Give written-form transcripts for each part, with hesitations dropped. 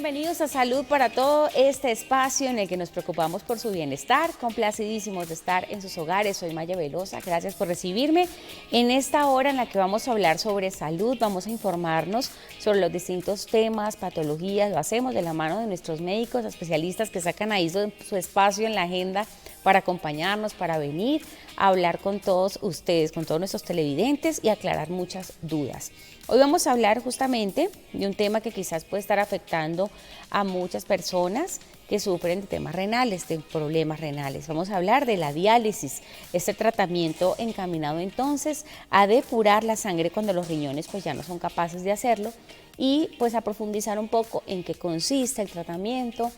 bienvenidos a Salud para Todo, este espacio en el que nos preocupamos por su bienestar. Complacidísimos de estar en sus hogares. Soy Maya Velosa, gracias por recibirme. En esta hora en la que vamos a hablar sobre salud, vamos a informarnos sobre los distintos temas, patologías. Lo hacemos de la mano de nuestros médicos, especialistas que sacan ahí su espacio en la agenda para acompañarnos, para venir a hablar con todos ustedes, con todos nuestros televidentes y aclarar muchas dudas. Hoy vamos a hablar justamente de un tema que quizás puede estar afectando a muchas personas que sufren de temas renales, de problemas renales. Vamos a hablar de la diálisis, este tratamiento encaminado entonces a depurar la sangre cuando los riñones pues ya no son capaces de hacerlo y pues a profundizar un poco en qué consiste el tratamiento.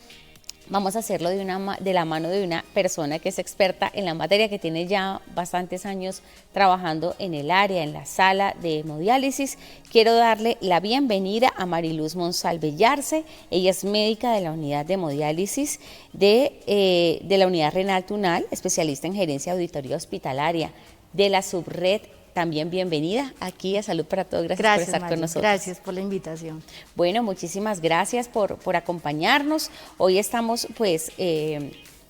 Vamos a hacerlo de la mano de una persona que es experta en la materia, que tiene ya bastantes años trabajando en el área, en la sala de hemodiálisis. Quiero darle la bienvenida a Mariluz Monsalve Yarse. Ella es médica de la unidad de hemodiálisis de la unidad renal Tunal, especialista en gerencia de auditoría hospitalaria de la subred. También bienvenida aquí a Salud para Todos. Gracias por estar con nosotros. Gracias por la invitación. Bueno, muchísimas gracias por acompañarnos. Hoy estamos pues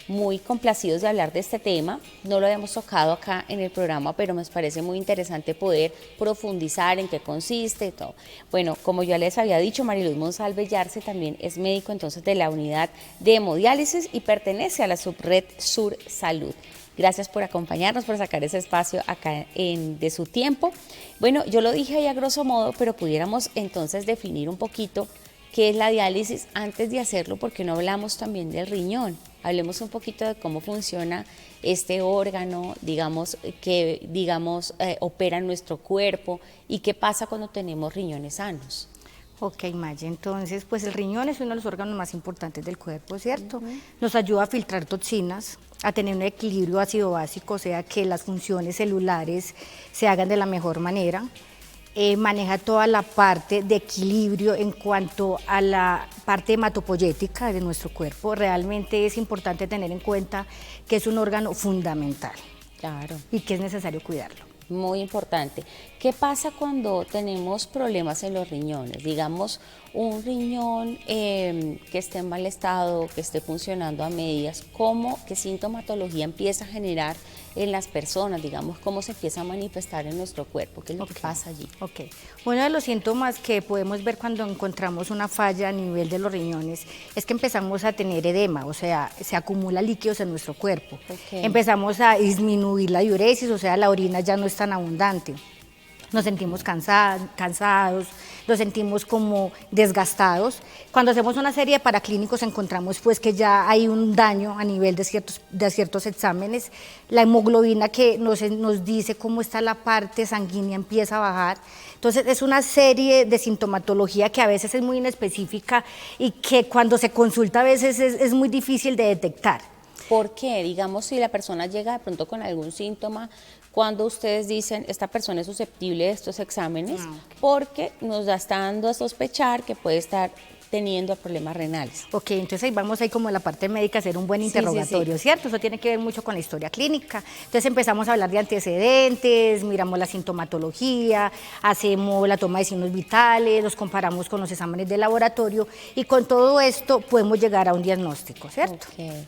muy complacidos de hablar de este tema. No lo habíamos tocado acá en el programa, pero nos parece muy interesante poder profundizar en qué consiste y todo. Bueno, como yo les había dicho, Mariluz Monsalve Yarse también es médico entonces de la unidad de hemodiálisis y pertenece a la subred Sur Salud. Gracias por acompañarnos, por sacar ese espacio acá de su tiempo. Bueno, yo lo dije ahí a grosso modo, pero pudiéramos entonces definir un poquito qué es la diálisis antes de hacerlo, porque no hablamos también del riñón. Hablemos un poquito de cómo funciona este órgano, digamos, que opera en nuestro cuerpo y qué pasa cuando tenemos riñones sanos. Ok, Maya, entonces pues el riñón es uno de los órganos más importantes del cuerpo, ¿cierto? Nos ayuda a filtrar toxinas, a tener un equilibrio ácido-básico, o sea que las funciones celulares se hagan de la mejor manera. Maneja toda la parte de equilibrio en cuanto a la parte hematopoyética de nuestro cuerpo. Realmente es importante tener en cuenta que es un órgano fundamental. Claro. Y que es necesario cuidarlo. Muy importante. ¿Qué pasa cuando tenemos problemas en los riñones? Digamos, un riñón que esté en mal estado, que esté funcionando a medias, ¿qué sintomatología empieza a generar en las personas? Digamos, ¿cómo se empieza a manifestar en nuestro cuerpo? ¿Qué es lo que pasa allí? Ok. Uno de los síntomas que podemos ver cuando encontramos una falla a nivel de los riñones es que empezamos a tener edema, o sea, se acumula líquidos en nuestro cuerpo. Empezamos a disminuir la diuresis, o sea, la orina ya no es tan abundante. Nos sentimos cansados, nos sentimos como desgastados. Cuando hacemos una serie de paraclínicos encontramos pues que ya hay un daño a nivel de ciertos exámenes. La hemoglobina que nos dice cómo está la parte sanguínea empieza a bajar. Entonces es una serie de sintomatología que a veces es muy inespecífica y que cuando se consulta a veces es muy difícil de detectar. ¿Por qué? Digamos, si la persona llega de pronto con algún síntoma, cuando ustedes dicen, esta persona es susceptible de estos exámenes, porque nos está dando a sospechar que puede estar teniendo problemas renales. Ok, entonces ahí vamos ahí como en la parte médica a hacer un buen interrogatorio, ¿cierto? Eso tiene que ver mucho con la historia clínica. Entonces empezamos a hablar de antecedentes, miramos la sintomatología, hacemos la toma de signos vitales, los comparamos con los exámenes de laboratorio y con todo esto podemos llegar a un diagnóstico, ¿cierto? Okay.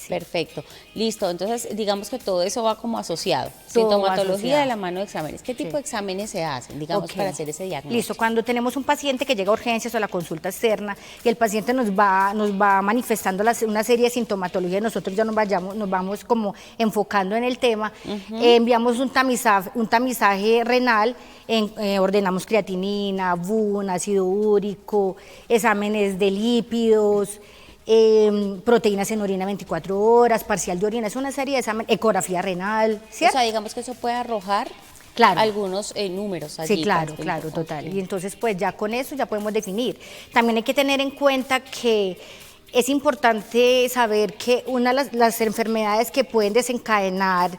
Perfecto, listo, entonces digamos que todo eso va como asociado, sintomatología de la mano de exámenes. ¿Qué tipo de exámenes se hacen, digamos, para hacer ese diagnóstico? Listo, cuando tenemos un paciente que llega a urgencias o a la consulta externa y el paciente nos va manifestando una serie de sintomatología, nosotros ya nos vamos como enfocando en el tema, enviamos un tamizaje renal, ordenamos creatinina, BUN, ácido úrico, exámenes de lípidos, proteínas en orina 24 horas, parcial de orina, es una serie de exámenes, ecografía renal, ¿cierto? O sea, digamos que eso puede arrojar algunos números allí. Sí, claro, total. Y entonces pues ya con eso ya podemos definir. También hay que tener en cuenta que es importante saber que una de las enfermedades que pueden desencadenar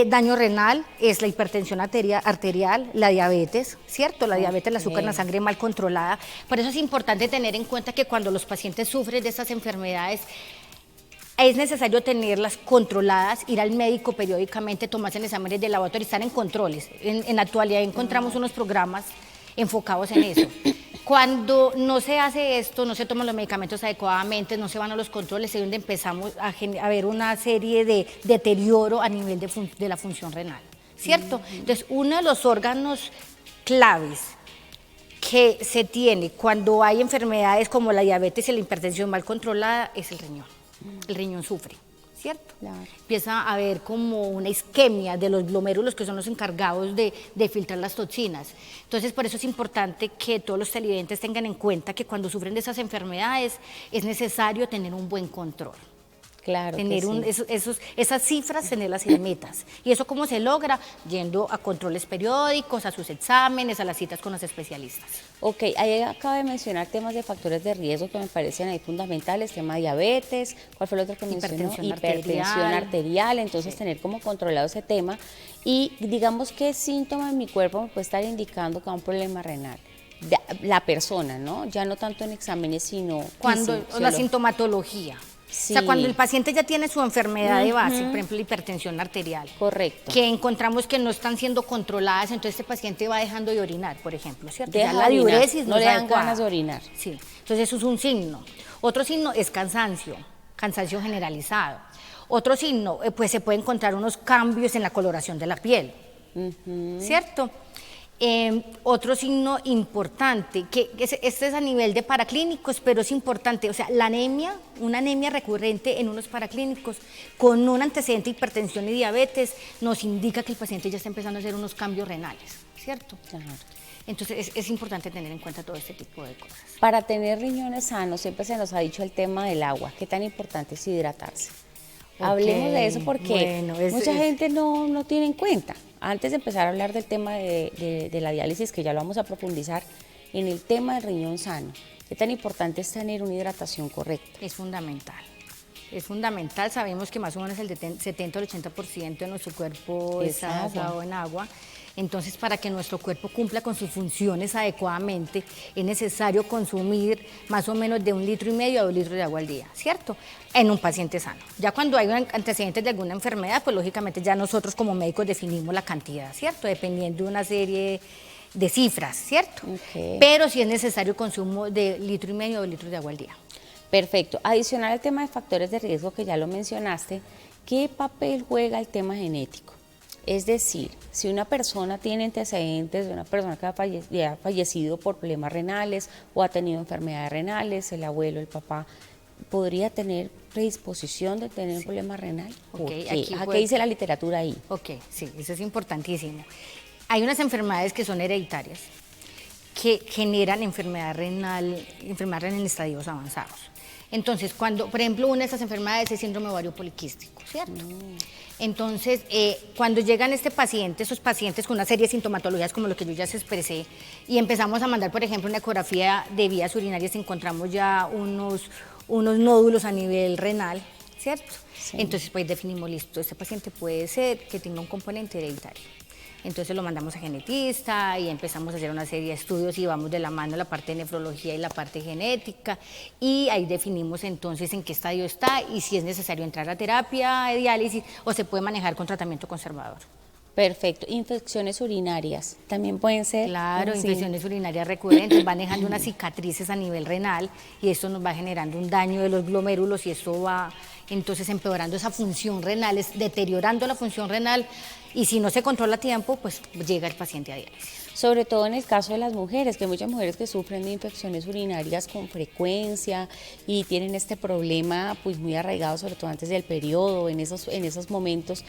daño renal es la hipertensión arterial, la diabetes, ¿cierto? La diabetes, el azúcar en la sangre mal controlada. Por eso es importante tener en cuenta que cuando los pacientes sufren de estas enfermedades, es necesario tenerlas controladas, ir al médico periódicamente, tomarse exámenes de laboratorio, estar en controles. En la actualidad encontramos unos programas enfocados en eso. Cuando no se hace esto, no se toman los medicamentos adecuadamente, no se van a los controles, es donde empezamos a ver una serie de deterioro a nivel de la función renal, ¿cierto? Entonces, uno de los órganos claves que se tiene cuando hay enfermedades como la diabetes y la hipertensión mal controlada es el riñón. El riñón sufre, ¿cierto? Claro. Empieza a haber como una isquemia de los glomérulos que son los encargados de filtrar las toxinas. Entonces, por eso es importante que todos los televidentes tengan en cuenta que cuando sufren de esas enfermedades es necesario tener un buen control. Claro Tener que sí. esas cifras, tenerlas en metas. ¿Y eso cómo se logra? Yendo a controles periódicos, a sus exámenes, a las citas con los especialistas. Ok, ahí acaba de mencionar temas de factores de riesgo que me parecen ahí fundamentales, tema de diabetes, ¿cuál fue el otro que mencionó? Hipertensión arterial, entonces sí, tener como controlado ese tema. Y digamos, ¿qué síntoma en mi cuerpo me puede estar indicando que hay un problema renal? La persona, ¿no? Ya no tanto en exámenes, sino cuando la sintomatología. Sí. O sea, cuando el paciente ya tiene su enfermedad de base, por ejemplo, la hipertensión arterial. Correcto. Que encontramos que no están siendo controladas, entonces este paciente va dejando de orinar, por ejemplo, ¿cierto? Deja ya la diuresis no le dan ganas de orinar. Sí, entonces eso es un signo. Otro signo es cansancio generalizado. Otro signo, pues se puede encontrar unos cambios en la coloración de la piel, ¿cierto? Otro signo importante, que este es a nivel de paraclínicos, pero es importante, o sea, la anemia, una anemia recurrente en unos paraclínicos con un antecedente de hipertensión y diabetes nos indica que el paciente ya está empezando a hacer unos cambios renales, ¿cierto? Claro. Entonces es importante tener en cuenta todo este tipo de cosas. Para tener riñones sanos, siempre se nos ha dicho el tema del agua, ¿qué tan importante es hidratarse? Okay. Hablemos de eso porque mucha gente no tiene en cuenta. Antes de empezar a hablar del tema de la diálisis, que ya lo vamos a profundizar, en el tema del riñón sano, ¿qué tan importante es tener una hidratación correcta? Es fundamental. Es fundamental, sabemos que más o menos el 70 al 80% de nuestro cuerpo está basado en agua. Entonces, para que nuestro cuerpo cumpla con sus funciones adecuadamente, es necesario consumir más o menos de 1,5 litros a 2 litros de agua al día, ¿cierto? En un paciente sano. Ya cuando hay antecedentes de alguna enfermedad, pues lógicamente ya nosotros como médicos definimos la cantidad, ¿cierto? Dependiendo de una serie de cifras, ¿cierto? Okay. Pero sí es necesario el consumo de 1,5 litros a 2 litros de agua al día. Perfecto. Adicional al tema de factores de riesgo que ya lo mencionaste, ¿qué papel juega el tema genético? Es decir, si una persona tiene antecedentes de una persona que ha fallecido por problemas renales o ha tenido enfermedades renales, el abuelo, el papá, ¿podría tener predisposición de tener un problema renal? Okay, ¿Qué dice la literatura ahí? Ok, sí, eso es importantísimo. Hay unas enfermedades que son hereditarias que generan enfermedad renal en estadios avanzados. Entonces, cuando, por ejemplo, una de esas enfermedades es el síndrome ovario poliquístico, ¿cierto? Entonces, cuando llegan esos pacientes con una serie de sintomatologías como lo que yo ya se expresé, y empezamos a mandar, por ejemplo, una ecografía de vías urinarias, encontramos ya unos nódulos a nivel renal, ¿cierto? Sí. Entonces, pues definimos, listo, este paciente puede ser que tenga un componente hereditario. Entonces lo mandamos a genetista y empezamos a hacer una serie de estudios y vamos de la mano la parte de nefrología y la parte genética y ahí definimos entonces en qué estadio está y si es necesario entrar a terapia de diálisis o se puede manejar con tratamiento conservador. Perfecto. ¿Infecciones urinarias también pueden ser? Claro, infecciones urinarias recurrentes, van dejando unas cicatrices a nivel renal y esto nos va generando un daño de los glomérulos y esto va entonces empeorando esa función renal, deteriorando la función renal y si no se controla a tiempo, pues llega el paciente a diálisis. Sobre todo en el caso de las mujeres, que hay muchas mujeres que sufren de infecciones urinarias con frecuencia y tienen este problema pues muy arraigado, sobre todo antes del periodo, en esos momentos.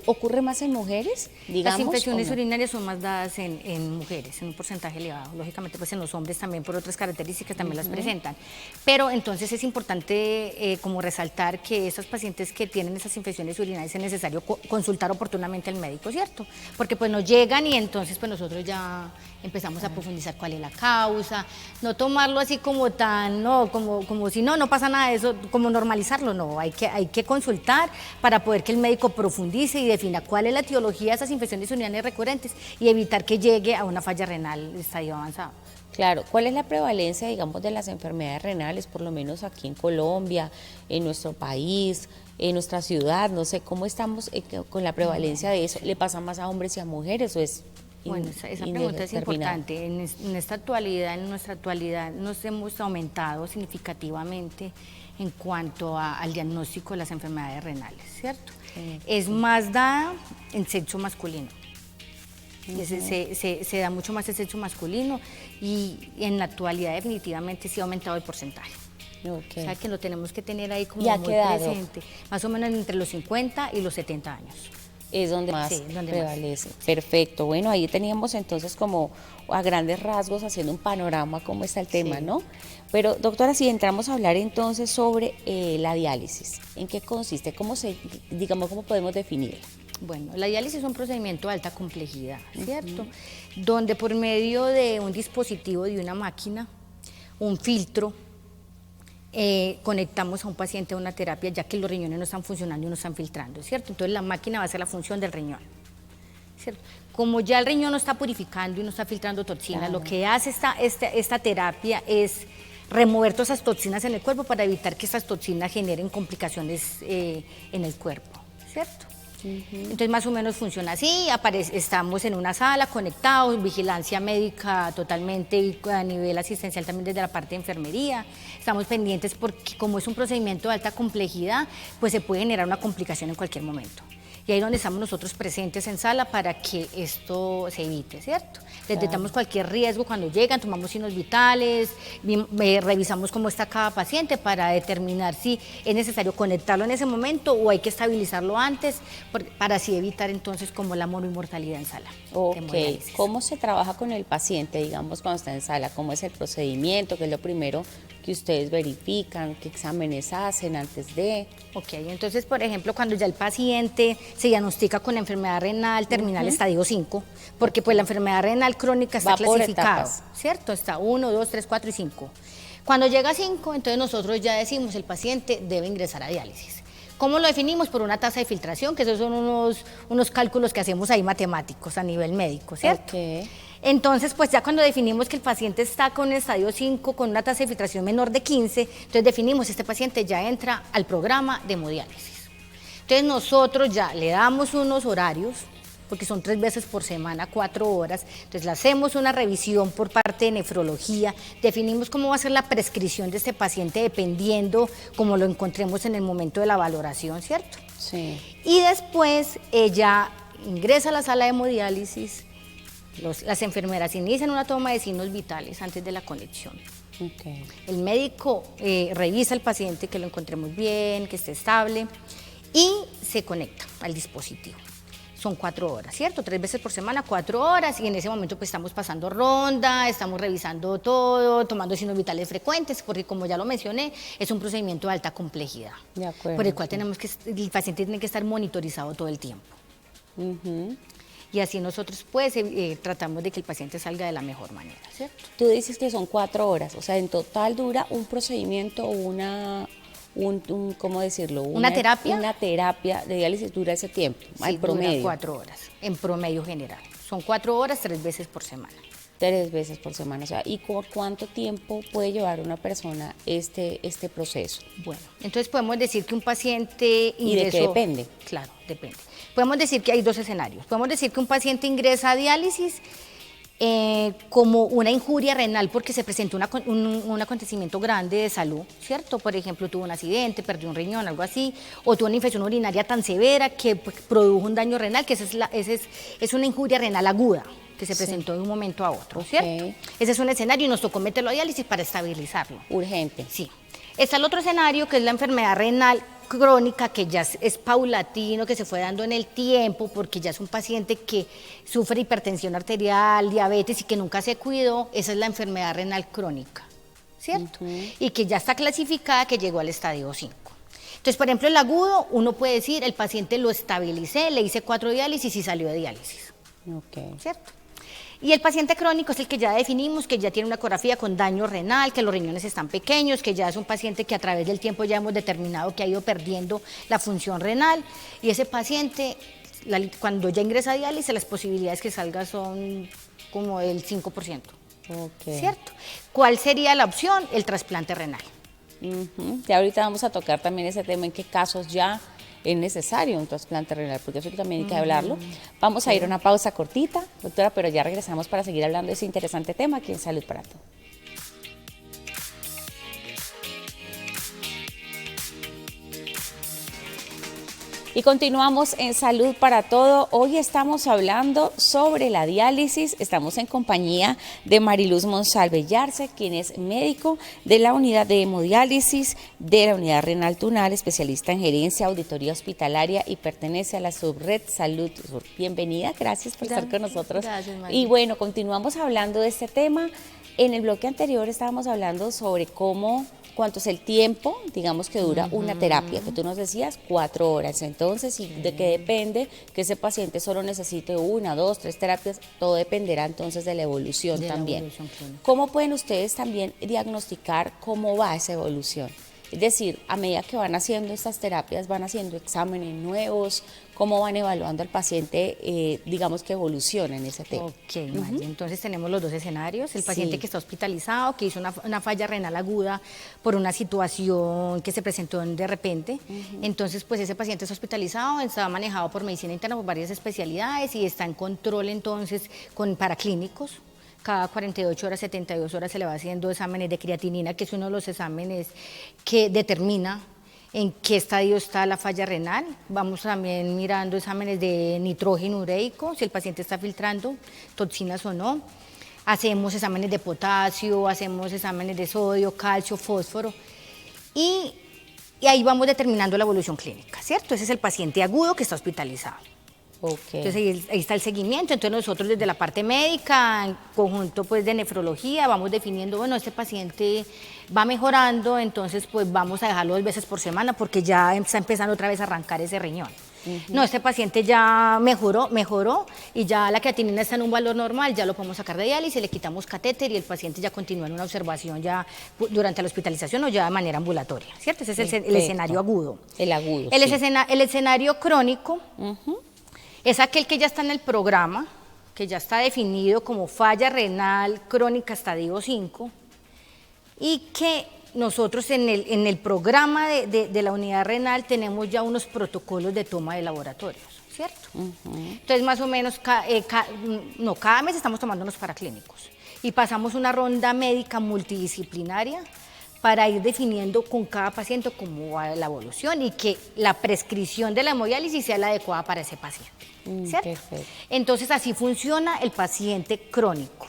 ¿Ocurre más en mujeres, digamos? Las infecciones urinarias son más dadas en mujeres, en un porcentaje elevado. Lógicamente, pues en los hombres también por otras características también las presentan. Pero entonces es importante como resaltar que esos pacientes que tienen esas infecciones urinarias es necesario consultar oportunamente al médico, ¿cierto? Porque pues nos llegan y entonces pues nosotros ya empezamos a profundizar cuál es la causa, no tomarlo así como tan, no, como si no pasa nada de eso, como normalizarlo, no, hay que consultar para poder que el médico profundice y defina cuál es la etiología de esas infecciones urinarias recurrentes y evitar que llegue a una falla renal de estadio avanzado. Claro, ¿cuál es la prevalencia, digamos, de las enfermedades renales, por lo menos aquí en Colombia, en nuestro país, en nuestra ciudad? No sé, ¿cómo estamos con la prevalencia de eso? ¿Le pasa más a hombres y a mujeres o es Bueno, esa pregunta es importante. En esta actualidad, en nuestra actualidad, nos hemos aumentado significativamente en cuanto al diagnóstico de las enfermedades renales, ¿cierto? Sí. Es más dada en sexo masculino. Se da mucho más el sexo masculino y en la actualidad definitivamente sí ha aumentado el porcentaje. O sea que lo tenemos que tener ahí como muy presente, más o menos entre los 50 y los 70 años. Es donde más prevalece. Perfecto. Bueno, ahí teníamos entonces como a grandes rasgos haciendo un panorama cómo está el tema, ¿no? Pero doctora, si entramos a hablar entonces sobre la diálisis, ¿en qué consiste? ¿Cómo podemos definirla? Bueno, la diálisis es un procedimiento de alta complejidad, ¿cierto? Donde por medio de un dispositivo, de una máquina, un filtro, conectamos a un paciente a una terapia, ya que los riñones no están funcionando y no están filtrando, ¿cierto? Entonces la máquina va a hacer la función del riñón, ¿cierto? Como ya el riñón no está purificando y no está filtrando toxinas, lo que hace esta terapia es remover todas esas toxinas en el cuerpo para evitar que esas toxinas generen complicaciones en el cuerpo, ¿cierto? Entonces más o menos funciona así, estamos en una sala conectados, vigilancia médica totalmente y a nivel asistencial también desde la parte de enfermería, estamos pendientes porque como es un procedimiento de alta complejidad, pues se puede generar una complicación en cualquier momento. Y ahí es donde estamos nosotros presentes en sala para que esto se evite, ¿cierto? Detectamos cualquier riesgo cuando llegan, tomamos signos vitales, revisamos cómo está cada paciente para determinar si es necesario conectarlo en ese momento o hay que estabilizarlo antes para así evitar entonces como la morimortalidad en sala. Ok, ¿cómo se trabaja con el paciente, digamos, cuando está en sala? ¿Cómo es el procedimiento? ¿Qué es lo primero que ustedes verifican? ¿Qué exámenes hacen antes de? Ok, entonces, por ejemplo, cuando ya el paciente se diagnostica con enfermedad renal terminal estadio 5, porque pues la enfermedad renal crónica está clasificada, ¿cierto? Está 1, 2, 3, 4 y 5. Cuando llega a 5, entonces nosotros ya decimos el paciente debe ingresar a diálisis. ¿Cómo lo definimos? Por una tasa de filtración, que esos son unos cálculos que hacemos ahí matemáticos a nivel médico, ¿cierto? Okay. Entonces, pues ya cuando definimos que el paciente está con estadio 5, con una tasa de filtración menor de 15, entonces definimos este paciente ya entra al programa de hemodiálisis. Entonces nosotros ya le damos unos horarios, porque son 3 veces por semana, 4 horas, entonces le hacemos una revisión por parte de nefrología, definimos cómo va a ser la prescripción de este paciente dependiendo cómo lo encontremos en el momento de la valoración, ¿cierto? Sí. Y después ella ingresa a la sala de hemodiálisis, las enfermeras inician una toma de signos vitales antes de la conexión. Okay. El médico revisa al paciente que lo encontremos bien, que esté estable y se conecta al dispositivo. Son 4 horas, ¿cierto? 3 veces por semana, 4 horas, y en ese momento pues estamos pasando ronda, estamos revisando todo, tomando signos vitales frecuentes, porque como ya lo mencioné, es un procedimiento de alta complejidad, de acuerdo, por el cual el paciente tiene que estar monitorizado todo el tiempo. Y así nosotros pues tratamos de que el paciente salga de la mejor manera, ¿cierto? Tú dices que son 4 horas, o sea, en total dura un procedimiento o ¿cómo decirlo? ¿Una terapia? Una terapia de diálisis dura ese tiempo, sí, al promedio. Dura 4 horas, en promedio general. Son 4 horas, 3 veces por semana. 3 veces por semana, o sea, ¿y por cuánto tiempo puede llevar una persona este proceso? Bueno, entonces podemos decir que un paciente ingresó... ¿Y de qué depende? Claro, depende. Podemos decir que hay 2 escenarios. Podemos decir que un paciente ingresa a diálisis como una injuria renal porque se presentó un acontecimiento grande de salud, ¿cierto? Por ejemplo, tuvo un accidente, perdió un riñón, algo así, o tuvo una infección urinaria tan severa que produjo un daño renal, que es una injuria renal aguda que se presentó de un momento a otro, ¿cierto? Ese es un escenario y nos tocó meterlo a diálisis para estabilizarlo. Urgente. Sí. Está el otro escenario, que es la enfermedad renal crónica, que ya es paulatino, que se fue dando en el tiempo, porque ya es un paciente que sufre hipertensión arterial, diabetes y que nunca se cuidó. Esa es la enfermedad renal crónica, ¿cierto? Y que ya está clasificada, que llegó al estadio 5. Entonces, por ejemplo, el agudo, uno puede decir, el paciente lo estabilicé, le hice 4 diálisis y salió de diálisis, ¿cierto? Y el paciente crónico es el que ya definimos, que ya tiene una ecografía con daño renal, que los riñones están pequeños, que ya es un paciente que a través del tiempo ya hemos determinado que ha ido perdiendo la función renal. Y ese paciente, cuando ya ingresa a diálisis, las posibilidades que salga son como el 5%. ¿Cierto? ¿Cuál sería la opción? El trasplante renal. Ya ahorita vamos a tocar también ese tema, en qué casos ya es necesario un trasplante renal, porque eso también hay que hablarlo. Vamos a ir a una pausa cortita, doctora, pero ya regresamos para seguir hablando de ese interesante tema aquí en Salud para Todos. Y continuamos en Salud para Todo. Hoy estamos hablando sobre la diálisis. Estamos en compañía de Mariluz Monsalve Yarse, quien es médico de la unidad de hemodiálisis de la unidad renal Tunal, especialista en gerencia, auditoría hospitalaria y pertenece a la subred Salud Sur. Bienvenida, gracias por estar con nosotros. Gracias, María. Y bueno, continuamos hablando de este tema. En el bloque anterior estábamos hablando sobre cuánto es el tiempo, digamos, que dura una terapia, que tú nos decías 4 horas. Entonces, ¿y de qué depende que ese paciente solo necesite 1, 2, 3 terapias? Todo dependerá entonces de la evolución también. ¿Cómo pueden ustedes también diagnosticar cómo va esa evolución? Es decir, a medida que van haciendo estas terapias, van haciendo exámenes nuevos, ¿cómo van evaluando al paciente, digamos, que evoluciona en ese tema? Ok, Maya, entonces tenemos los dos escenarios, el paciente que está hospitalizado, que hizo una falla renal aguda por una situación que se presentó de repente, entonces pues ese paciente es hospitalizado, está manejado por medicina interna por varias especialidades y está en control entonces con paraclínicos. Cada 48 horas, 72 horas se le va haciendo exámenes de creatinina, que es uno de los exámenes que determina en qué estadio está la falla renal. Vamos también mirando exámenes de nitrógeno ureico, si el paciente está filtrando toxinas o no. Hacemos exámenes de potasio, hacemos exámenes de sodio, calcio, fósforo y ahí vamos determinando la evolución clínica, ¿cierto? Ese es el paciente agudo que está hospitalizado. Okay. Entonces ahí está el seguimiento, entonces nosotros desde la parte médica, en conjunto pues de nefrología, vamos definiendo, bueno, este paciente va mejorando, entonces pues vamos a dejarlo 2 veces por semana porque ya está empezando otra vez a arrancar ese riñón. No, este paciente ya mejoró y ya la creatinina está en un valor normal, ya lo podemos sacar de diálisis, le quitamos catéter y el paciente ya continúa en una observación ya durante la hospitalización o ya de manera ambulatoria, ¿cierto? Ese es el escenario agudo. El agudo, el escenario crónico es aquel que ya está en el programa, que ya está definido como falla renal crónica estadio 5 y que nosotros en el programa de la unidad renal tenemos ya unos protocolos de toma de laboratorios, ¿cierto? Entonces más o menos cada mes estamos tomando unos paraclínicos y pasamos una ronda médica multidisciplinaria para ir definiendo con cada paciente cómo va la evolución y que la prescripción de la hemodiálisis sea la adecuada para ese paciente, ¿cierto? Perfecto. Entonces así funciona el paciente crónico.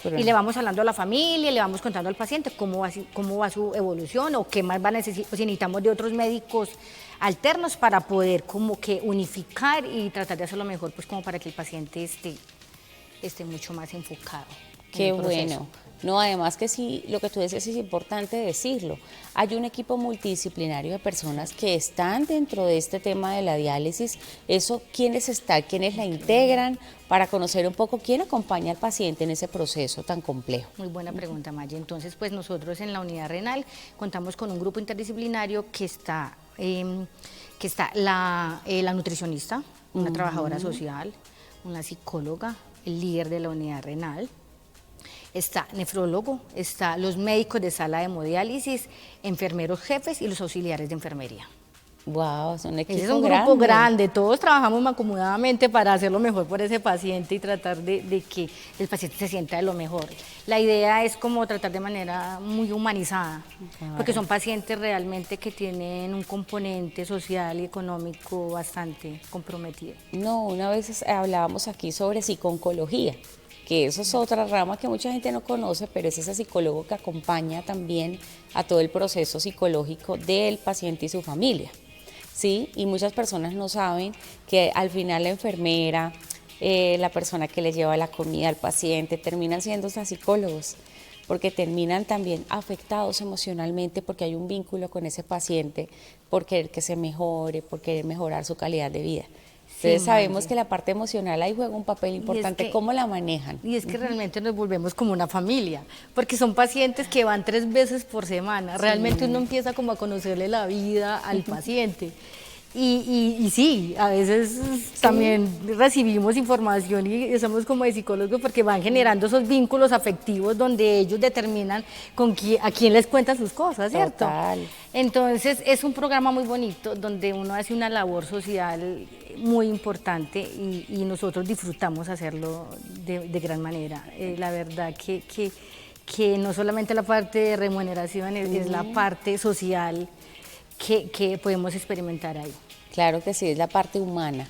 Y le vamos hablando a la familia, le vamos contando al paciente cómo va su evolución o qué más va a necesitar, si necesitamos de otros médicos alternos para poder como que unificar y tratar de hacerlo mejor, pues como para que el paciente esté mucho más enfocado. Qué bueno. No, además que sí, lo que tú dices es importante decirlo. Hay un equipo multidisciplinario de personas que están dentro de este tema de la diálisis. Eso, ¿quiénes están? ¿Quiénes la integran? Para conocer un poco quién acompaña al paciente en ese proceso tan complejo. Muy buena pregunta, Maya. Entonces, pues nosotros en la unidad renal contamos con un grupo interdisciplinario que está la nutricionista, una trabajadora social, una psicóloga, el líder de la unidad renal, está nefrólogo, está los médicos de sala de hemodiálisis, enfermeros jefes y los auxiliares de enfermería. Wow, es un equipo grande. Es un grupo grande, todos trabajamos mancomunadamente para hacer lo mejor por ese paciente y tratar de que el paciente se sienta de lo mejor. La idea es como tratar de manera muy humanizada, porque son pacientes realmente que tienen un componente social y económico bastante comprometido. No, una vez hablábamos aquí sobre psico-oncología, que eso es otra rama que mucha gente no conoce, pero es ese psicólogo que acompaña también a todo el proceso psicológico del paciente y su familia, ¿sí? Y muchas personas no saben que al final la enfermera, la persona que le lleva la comida al paciente, terminan siendo hasta psicólogos, porque terminan también afectados emocionalmente porque hay un vínculo con ese paciente, por querer que se mejore, por querer mejorar su calidad de vida. Entonces sabemos que la parte emocional ahí juega un papel importante, ¿cómo la manejan? Y es que realmente nos volvemos como una familia, porque son pacientes que van 3 veces por semana, realmente uno empieza como a conocerle la vida al paciente. Y sí, a veces también recibimos información y somos como de psicólogos porque van generando esos vínculos afectivos donde ellos determinan a quién les cuentan sus cosas, ¿cierto? Total. Entonces es un programa muy bonito donde uno hace una labor social muy importante y nosotros disfrutamos hacerlo de gran manera. La verdad que no solamente la parte de remuneración, es la parte social que podemos experimentar ahí. Claro que sí, es la parte humana.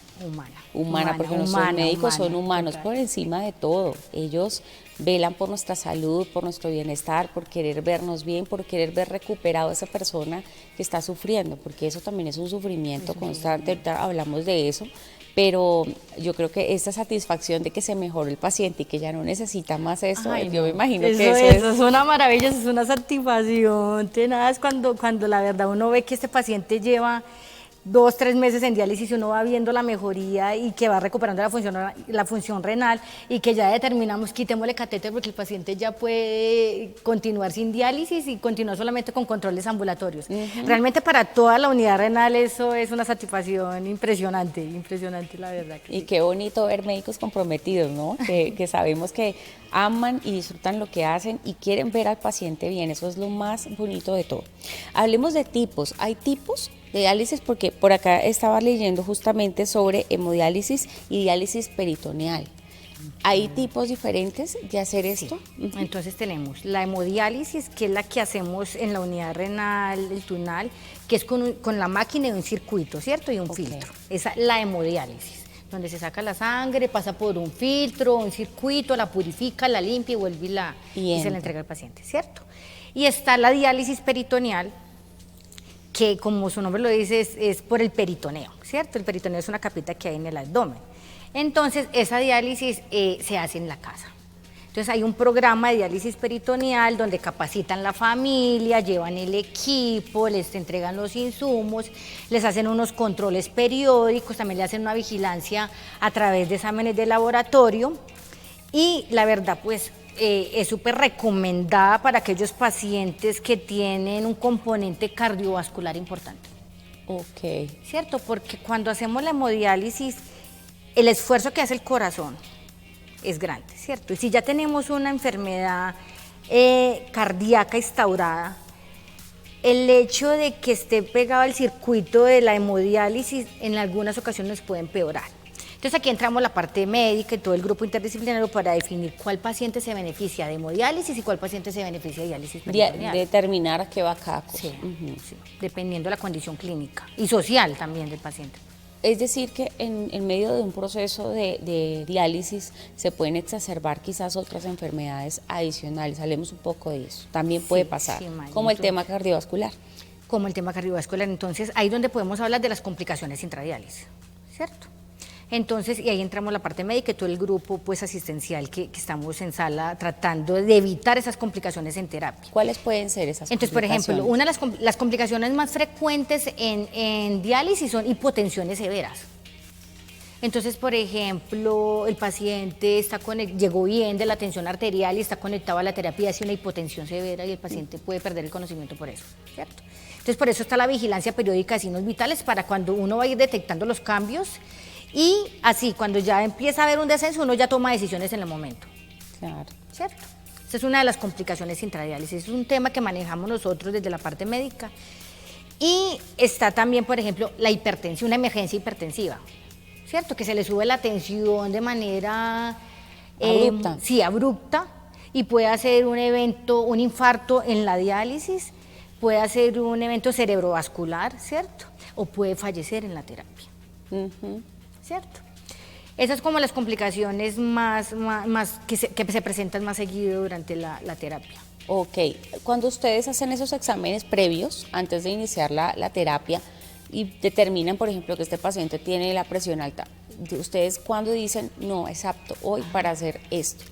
Humana, porque nuestros médicos son humanos total. Por encima de todo. Ellos velan por nuestra salud, por nuestro bienestar, por querer vernos bien, por querer ver recuperado a esa persona que está sufriendo, porque eso también es un sufrimiento constante. Ahorita hablamos de eso, pero yo creo que esta satisfacción de que se mejoró el paciente y que ya no necesita más esto, yo me imagino que eso es una maravilla, eso es una satisfacción tenaz cuando la verdad uno ve que este paciente lleva 2, 3 meses en diálisis y uno va viendo la mejoría y que va recuperando la función renal y que ya determinamos, quitémosle catéter porque el paciente ya puede continuar sin diálisis y continuar solamente con controles ambulatorios. Realmente para toda la unidad renal eso es una satisfacción impresionante la verdad. Y qué bonito ver médicos comprometidos, ¿no? que sabemos que aman y disfrutan lo que hacen y quieren ver al paciente bien, eso es lo más bonito de todo. Hablemos de tipos, ¿hay tipos de diálisis? Porque por acá estaba leyendo justamente sobre hemodiálisis y diálisis peritoneal. ¿Hay tipos diferentes de hacer esto? Sí. Entonces tenemos la hemodiálisis, que es la que hacemos en la unidad renal, el tunal, que es con la máquina y un circuito, ¿cierto? Y un filtro. Esa es la hemodiálisis, donde se saca la sangre, pasa por un filtro, un circuito, la purifica, la limpia y vuelve y se la entrega al paciente, ¿cierto? Y está la diálisis peritoneal, que como su nombre lo dice, es por el peritoneo, ¿cierto? El peritoneo es una capita que hay en el abdomen. Entonces, esa diálisis se hace en la casa. Entonces, hay un programa de diálisis peritoneal donde capacitan la familia, llevan el equipo, les entregan los insumos, les hacen unos controles periódicos, también le hacen una vigilancia a través de exámenes de laboratorio y la verdad, pues, es súper recomendada para aquellos pacientes que tienen un componente cardiovascular importante. Ok. ¿Cierto? Porque cuando hacemos la hemodiálisis, el esfuerzo que hace el corazón es grande, ¿cierto? Y si ya tenemos una enfermedad cardíaca instaurada, el hecho de que esté pegado al circuito de la hemodiálisis en algunas ocasiones puede empeorar. Entonces aquí entramos la parte médica y todo el grupo interdisciplinario para definir cuál paciente se beneficia de hemodiálisis y cuál paciente se beneficia de diálisis peritoneal. Determinar a qué va cada cosa. Sí, sí, dependiendo de la condición clínica y social también del paciente. Es decir, que en medio de un proceso de diálisis se pueden exacerbar quizás otras enfermedades adicionales. Hablemos un poco de eso. También puede pasar, como el tema cardiovascular. Como el tema cardiovascular. Entonces, ahí es donde podemos hablar de las complicaciones intradiálisis, ¿cierto? Entonces, y ahí entramos la parte médica y todo el grupo pues asistencial que estamos en sala tratando de evitar esas complicaciones en terapia. ¿Cuáles pueden ser esas complicaciones? Entonces, por ejemplo, una de las complicaciones más frecuentes en diálisis son hipotensiones severas. Entonces, por ejemplo, el paciente llegó bien de la tensión arterial y está conectado a la terapia, hace una hipotensión severa y el paciente puede perder el conocimiento por eso, ¿cierto? Entonces, por eso está la vigilancia periódica de signos vitales para cuando uno va a ir detectando los cambios. Y así, cuando ya empieza a haber un descenso, uno ya toma decisiones en el momento. Claro. ¿Cierto? Esa es una de las complicaciones intradiálisis. Es un tema que manejamos nosotros desde la parte médica. Y está también, por ejemplo, la hipertensión, una emergencia hipertensiva. ¿Cierto? Que se le sube la tensión de manera... abrupta. Sí, abrupta. Y puede hacer un evento, un infarto en la diálisis, puede hacer un evento cerebrovascular, ¿cierto? O puede fallecer en la terapia. ¿Cierto? Esas como las complicaciones más que se presentan más seguido durante la terapia. Ok, cuando ustedes hacen esos exámenes previos, antes de iniciar la terapia, y determinan, por ejemplo, que este paciente tiene la presión alta, ¿ustedes cuándo dicen, no, es apto hoy para hacer esto?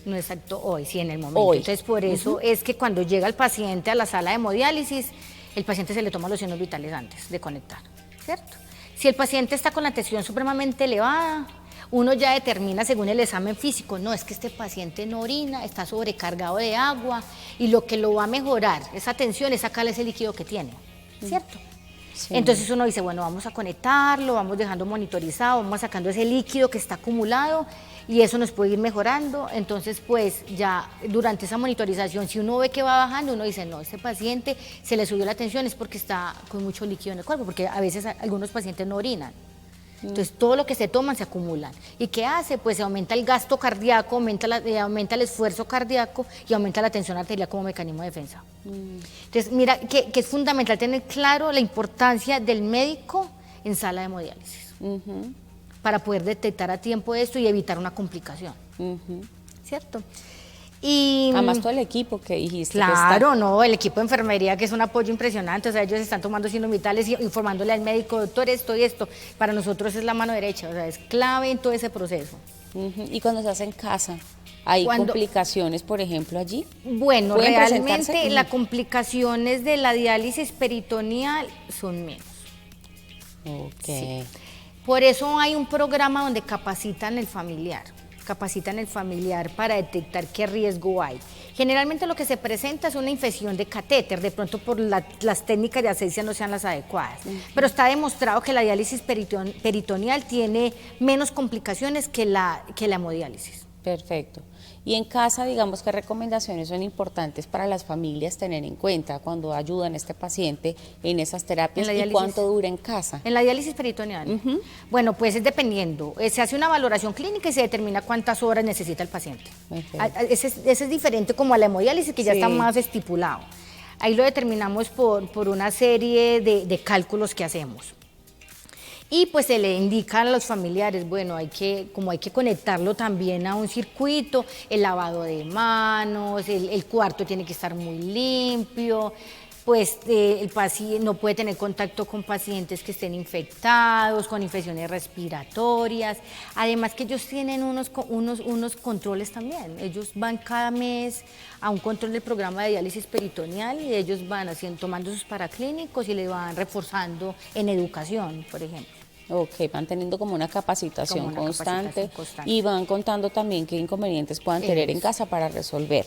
No es apto hoy, sí, en el momento. Hoy. Entonces, por eso es que cuando llega el paciente a la sala de hemodiálisis, el paciente se le toma los signos vitales antes de conectar, ¿cierto? Si el paciente está con la tensión supremamente elevada, uno ya determina según el examen físico, no, es que este paciente no orina, está sobrecargado de agua y lo que lo va a mejorar esa tensión es sacarle ese líquido que tiene, ¿cierto? Sí. Entonces uno dice, bueno, vamos a conectarlo, vamos dejando monitorizado, vamos sacando ese líquido que está acumulado y eso nos puede ir mejorando. Entonces, pues ya durante esa monitorización, si uno ve que va bajando, uno dice, no, este paciente se le subió la tensión es porque está con mucho líquido en el cuerpo, porque a veces algunos pacientes no orinan. Entonces, todo lo que se toman se acumulan. ¿Y qué hace? Pues se aumenta el gasto cardíaco, aumenta el esfuerzo cardíaco y aumenta la tensión arterial como mecanismo de defensa. Entonces, mira que es fundamental tener claro la importancia del médico en sala de hemodiálisis para poder detectar a tiempo esto y evitar una complicación. ¿Cierto? Y además todo el equipo que dijiste. Claro, no, el equipo de enfermería que es un apoyo impresionante, o sea, ellos están tomando signos vitales y informándole al médico, doctor, esto y esto, para nosotros es la mano derecha, o sea, es clave en todo ese proceso. Y cuando se hace en casa, ¿hay complicaciones, por ejemplo, allí? Bueno, realmente las complicaciones de la diálisis peritoneal son menos. Ok. Sí. Por eso hay un programa donde capacitan el familiar para detectar qué riesgo hay. Generalmente lo que se presenta es una infección de catéter, de pronto por las técnicas de asepsia no sean las adecuadas, pero está demostrado que la diálisis peritoneal tiene menos complicaciones que la hemodiálisis. Perfecto. Y en casa, digamos, ¿qué recomendaciones son importantes para las familias tener en cuenta cuando ayudan a este paciente en esas terapias y cuánto dura en casa? En la diálisis peritoneal. Bueno, pues es dependiendo. Se hace una valoración clínica y se determina cuántas horas necesita el paciente. Ese es diferente como a la hemodiálisis, que ya está más estipulado. Ahí lo determinamos por una serie de cálculos que hacemos. Y pues se le indica a los familiares, bueno, hay que conectarlo también a un circuito, el lavado de manos, el cuarto tiene que estar muy limpio, pues el paciente no puede tener contacto con pacientes que estén infectados, con infecciones respiratorias, además que ellos tienen unos controles también, ellos van cada mes a un control del programa de diálisis peritoneal y ellos van tomando sus paraclínicos y le van reforzando en educación, por ejemplo. Ok, van teniendo como una capacitación constante y van contando también qué inconvenientes puedan tener en casa para resolver.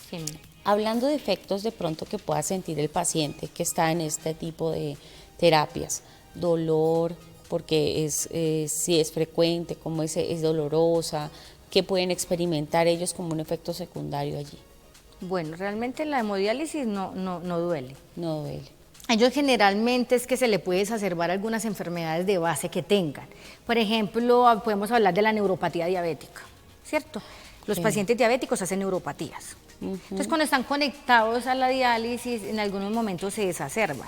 Sí. Hablando de efectos de pronto que pueda sentir el paciente que está en este tipo de terapias, dolor, porque si es frecuente, cómo es dolorosa, qué pueden experimentar ellos como un efecto secundario allí. Bueno, realmente la hemodiálisis no duele. No duele. Ellos generalmente es que se le puede exacerbar algunas enfermedades de base que tengan. Por ejemplo, podemos hablar de la neuropatía diabética, ¿cierto? Los pacientes diabéticos hacen neuropatías. Entonces, cuando están conectados a la diálisis, en algunos momentos se exacerban.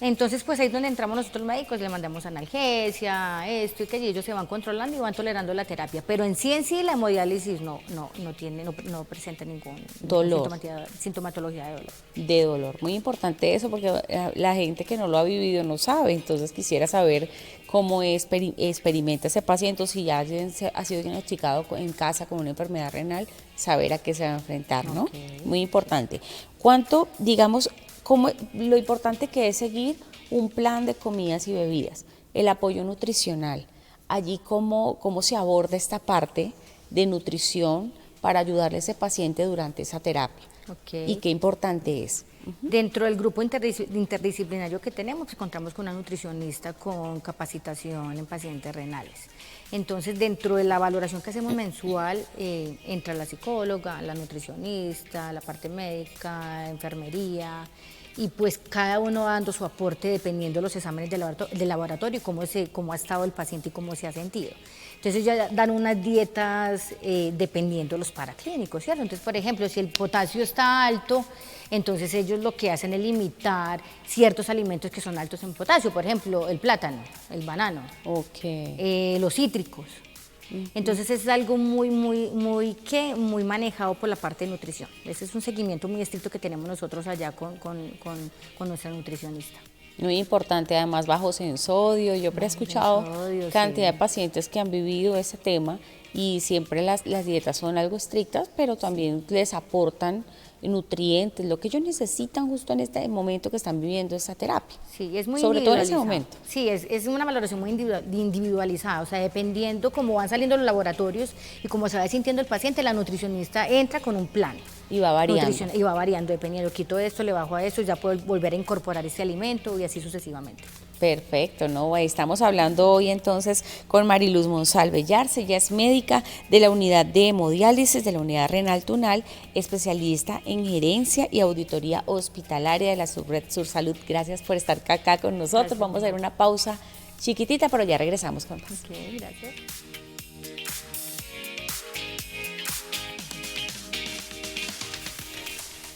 Entonces, pues ahí es donde entramos nosotros los médicos, le mandamos analgesia, esto y que ellos se van controlando y van tolerando la terapia. Pero en sí la hemodiálisis no presenta ningún dolor. Sintomatología de dolor. De dolor. Muy importante eso porque la gente que no lo ha vivido no sabe. Entonces quisiera saber cómo experimenta ese paciente, o si ya ha sido diagnosticado en casa con una enfermedad renal, saber a qué se va a enfrentar, ¿no? Okay. Muy importante. Lo importante que es seguir un plan de comidas y bebidas, el apoyo nutricional, allí cómo se aborda esta parte de nutrición para ayudarle a ese paciente durante esa terapia. Okay. Y qué importante es. Dentro del grupo interdisciplinario que tenemos, pues, contamos con una nutricionista con capacitación en pacientes renales. Entonces, dentro de la valoración que hacemos mensual, entra la psicóloga, la nutricionista, la parte médica, enfermería, y pues cada uno dando su aporte dependiendo de los exámenes de laboratorio y cómo ha estado el paciente y cómo se ha sentido. Entonces ya dan unas dietas dependiendo de los paraclínicos, ¿cierto? Entonces, por ejemplo, si el potasio está alto, entonces ellos lo que hacen es limitar ciertos alimentos que son altos en potasio, por ejemplo, el plátano, el banano, los cítricos. Entonces es algo muy manejado por la parte de nutrición. Ese es un seguimiento muy estricto que tenemos nosotros allá con nuestra nutricionista. Muy importante, además bajos en sodio. Yo he escuchado cantidad de pacientes que han vivido ese tema y siempre las dietas son algo estrictas, pero también les aportan nutrientes, lo que ellos necesitan justo en este momento que están viviendo esa terapia. Sí, es muy sobre todo en ese momento. Sí, es una valoración muy individualizada, o sea, dependiendo cómo van saliendo los laboratorios y cómo se va sintiendo el paciente, la nutricionista entra con un plan. Y va variando. Y va variando, dependiendo, quito esto, le bajo a esto, ya puedo volver a incorporar ese alimento y así sucesivamente. Perfecto, ¿no? Estamos hablando hoy entonces con Mariluz Monsalve Yarse, ella es médica de la unidad de hemodiálisis de la unidad renal Tunal, especialista en gerencia y auditoría hospitalaria de la Subred Sursalud. Gracias por estar acá con nosotros. Gracias. Vamos a hacer una pausa chiquitita, pero ya regresamos con más. Ok, gracias.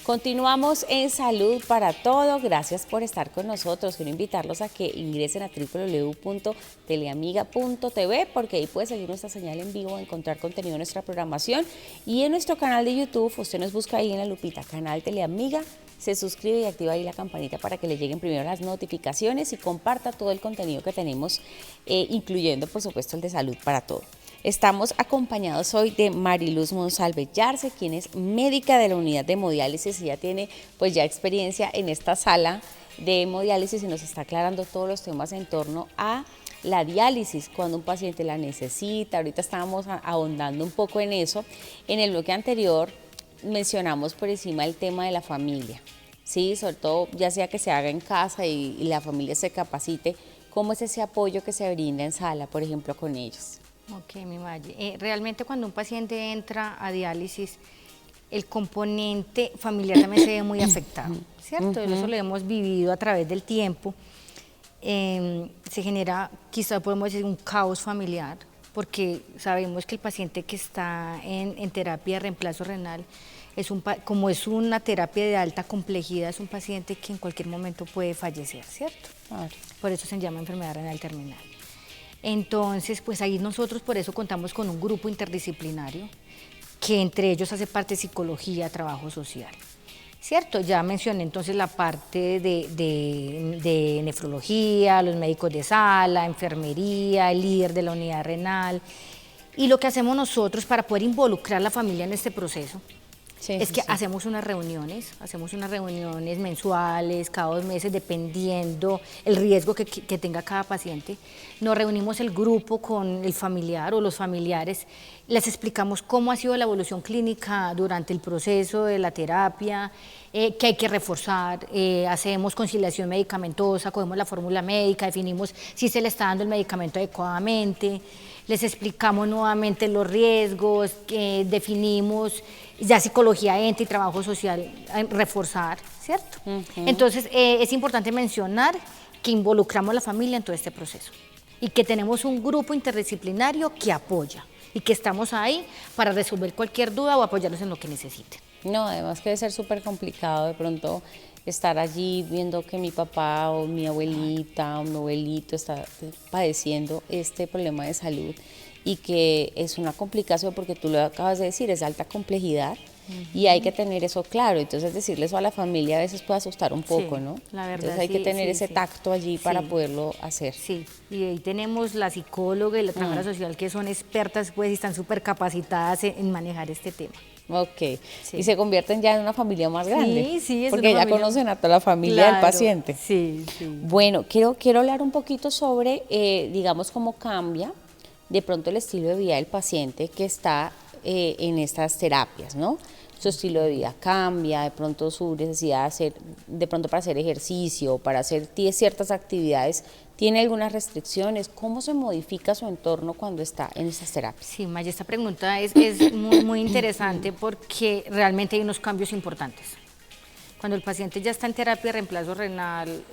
Continuamos en Salud para Todo. Gracias por estar con nosotros. Quiero invitarlos a que ingresen a www.teleamiga.tv porque ahí puede seguir nuestra señal en vivo, encontrar contenido de nuestra programación. Y en nuestro canal de YouTube, usted nos busca ahí en la lupita, canal Teleamiga, se suscribe y activa ahí la campanita para que le lleguen primero las notificaciones y comparta todo el contenido que tenemos, incluyendo, por supuesto, el de Salud para Todo. Estamos acompañados hoy de Mariluz Monsalve Yarse, quien es médica de la unidad de hemodiálisis. Ella tiene pues ya experiencia en esta sala de hemodiálisis y nos está aclarando todos los temas en torno a la diálisis, cuando un paciente la necesita. Ahorita estábamos ahondando un poco en eso. En el bloque anterior mencionamos por encima el tema de la familia, ¿sí? Sobre todo ya sea que se haga en casa y la familia se capacite, ¿cómo es ese apoyo que se brinda en sala, por ejemplo, con ellos? Ok, mi Maye. Realmente cuando un paciente entra a diálisis, el componente familiar también se ve muy afectado, ¿cierto? Eso lo hemos vivido a través del tiempo. Se genera, quizá podemos decir, un caos familiar, porque sabemos que el paciente que está en terapia de reemplazo renal, como es una terapia de alta complejidad, es un paciente que en cualquier momento puede fallecer, ¿cierto? Claro. Por eso se llama enfermedad renal terminal. Entonces, pues ahí nosotros por eso contamos con un grupo interdisciplinario que entre ellos hace parte de psicología, trabajo social, ¿cierto? Ya mencioné entonces la parte de nefrología, los médicos de sala, enfermería, el líder de la unidad renal. Y lo que hacemos nosotros para poder involucrar a la familia en este proceso es que hacemos unas reuniones mensuales, cada 2 meses, dependiendo el riesgo que tenga cada paciente. Nos reunimos el grupo con el familiar o los familiares, les explicamos cómo ha sido la evolución clínica durante el proceso de la terapia, qué hay que reforzar, hacemos conciliación medicamentosa, cogemos la fórmula médica, definimos si se le está dando el medicamento adecuadamente, les explicamos nuevamente los riesgos, definimos ya psicología entra y trabajo social, reforzar, ¿cierto? Entonces es importante mencionar que involucramos a la familia en todo este proceso y que tenemos un grupo interdisciplinario que apoya y que estamos ahí para resolver cualquier duda o apoyarlos en lo que necesiten. No, además que debe ser súper complicado de pronto estar allí viendo que mi papá o mi abuelita o mi abuelito está padeciendo este problema de salud y que es una complicación porque tú lo acabas de decir, es de alta complejidad y hay que tener eso claro. Entonces decirle eso a la familia a veces puede asustar un poco, ¿no? La verdad, entonces hay que tener ese tacto allí para poderlo hacer. Sí, y ahí tenemos la psicóloga y la trabajadora social que son expertas pues y están súper capacitadas en manejar este tema. Ok, y se convierten ya en una familia más grande. Sí, es porque ya familia... conocen a toda la familia del paciente. Sí. Bueno, quiero hablar un poquito sobre, digamos, cómo cambia de pronto el estilo de vida del paciente que está en estas terapias, ¿no? Su estilo de vida cambia, de pronto su necesidad de hacer, de pronto para hacer ejercicio, para hacer ciertas actividades, ¿tiene algunas restricciones? ¿Cómo se modifica su entorno cuando está en esas terapias? Sí, Maya, esta pregunta es muy interesante porque realmente hay unos cambios importantes. Cuando el paciente ya está en terapia de reemplazo renal,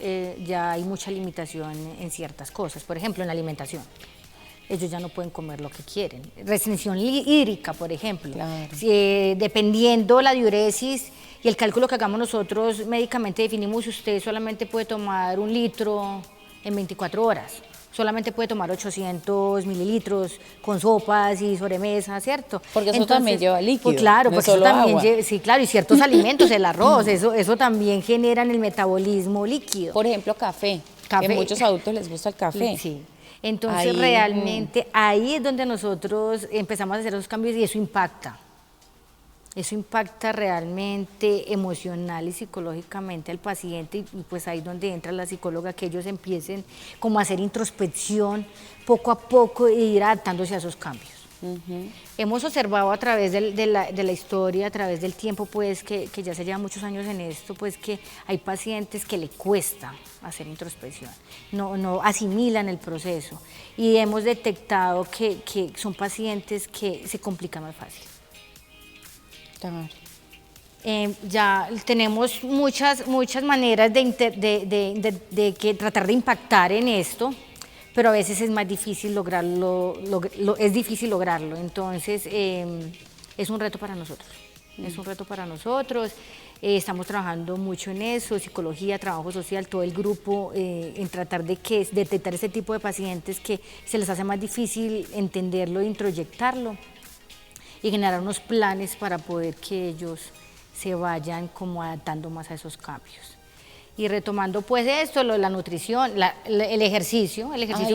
ya hay mucha limitación en ciertas cosas, por ejemplo, en la alimentación. Ellos ya no pueden comer lo que quieren. Restricción hídrica, por ejemplo. Claro. Dependiendo la diuresis y el cálculo que hagamos nosotros, médicamente definimos si usted solamente puede tomar 1 litro en 24 horas. Solamente puede tomar 800 mililitros con sopas y sobremesa, ¿cierto? Porque eso también lleva líquido. Pues claro, no porque eso también lleva, sí, claro, y ciertos alimentos, el arroz, eso también genera en el metabolismo líquido. Por ejemplo, café. Que a muchos adultos les gusta el café. Sí. Entonces realmente ahí es donde nosotros empezamos a hacer esos cambios y eso impacta realmente emocional y psicológicamente al paciente y pues ahí es donde entra la psicóloga, que ellos empiecen como a hacer introspección poco a poco e ir adaptándose a esos cambios. Hemos observado a través de la historia, a través del tiempo, pues que ya se llevan muchos años en esto, pues que hay pacientes que le cuesta hacer introspección, no asimilan el proceso, y hemos detectado que son pacientes que se complican más fácil. Claro. Ya tenemos muchas maneras de tratar de impactar en esto, pero a veces es más difícil lograrlo, es difícil lograrlo, entonces es un reto para nosotros, es un reto para nosotros, estamos trabajando mucho en eso, psicología, trabajo social, todo el grupo, en tratar de detectar ese tipo de pacientes que se les hace más difícil entenderlo, introyectarlo y generar unos planes para poder que ellos se vayan como adaptando más a esos cambios. Y retomando pues esto, lo de la nutrición, el ejercicio